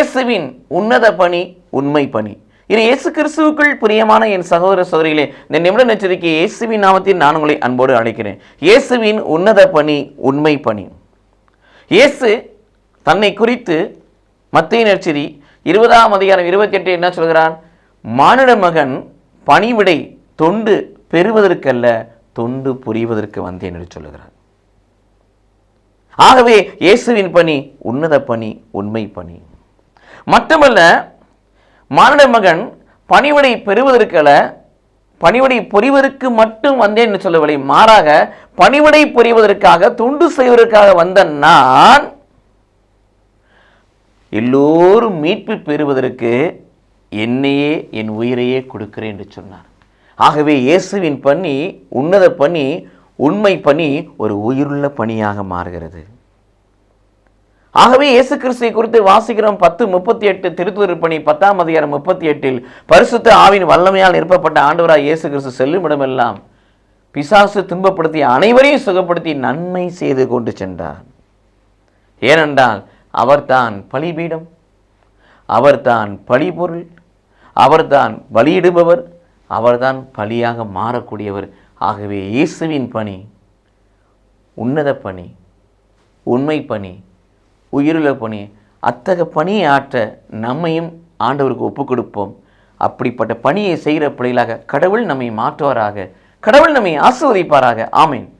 இயேசுவின் உன்னத பணி, உண்மை பணி. இது இயேசு கிறிஸ்துவுக்குள் பிரியமான என் சகோதர சகோதரிகளே, இந்த நிமிட நச்சரிக்கை இயேசுவின் நாமத்தில் நான் உங்களை அன்போடு அழைக்கிறேன். இயேசுவின் உன்னத பணி, உண்மை பணி. இயேசு தன்னை குறித்து மத்தேயு நற்செய்தி 20:28 என்ன சொல்கிறான்? மானிட மகன் பணிவிடை தொண்டு பெறுவதற்கல்ல, தொண்டு புரிவதற்கு வந்தேன் என்று சொல்லுகிறார். ஆகவே இயேசுவின் பணி உன்னத பணி, உண்மை பணி. மட்டுமல்ல, மானிட மகன் பணிவிடை பெறுவதற்கல்ல, பணிவிடை புரிவதற்கு மட்டும் வந்தேன் என்று சொல்லவில்லை. மாறாக பணிவிடை புரிவதற்காக, தொண்டு செய்வதற்காக வந்த நான் எல்லோரும் மீட்பு பெறுவதற்கு என்னையே, என் உயிரையே கொடுக்கிறேன் என்று சொன்னார். ஆகவே இயேசுவின் பணி, உன்னத பணி, உண்மை பணி ஒரு உயிருள்ள பணியாக மாறுகிறது. ஆகவே இயேசு கிறிஸ்துவை குறித்து வாசிக்கிறோம். 10:38 திருத்துதர் பணி 10:38 பரிசுத்த ஆவியின் வல்லமையால் நிரப்பப்பட்ட ஆண்டவராய் இயேசு கிறிஸ்து செல்லும் இடமெல்லாம் பிசாசு துன்பப்படுத்தி அனைவரையும் சுகப்படுத்தி நன்மை செய்து கொண்டு சென்றார். ஏனென்றால் அவர்தான் பலிபீடம், அவர்தான் பலிபொருள், அவர்தான் பலியிடுபவர், அவர்தான் பலியாக மாறக்கூடியவர். ஆகவே இயேசுவின் பணி உன்னத பணி, உண்மை பணி, உயிருள்ள பணி. அத்தகைய பணியை ஆற்ற நம்மையும் ஆண்டவருக்கு ஒப்புக் கொடுப்போம். அப்படிப்பட்ட பணியை செய்கிற பிள்ளைகளாக கடவுள் நம்மை மாற்றுவாராக, கடவுள் நம்மை ஆசீர்வதிப்பாராக. ஆமென்.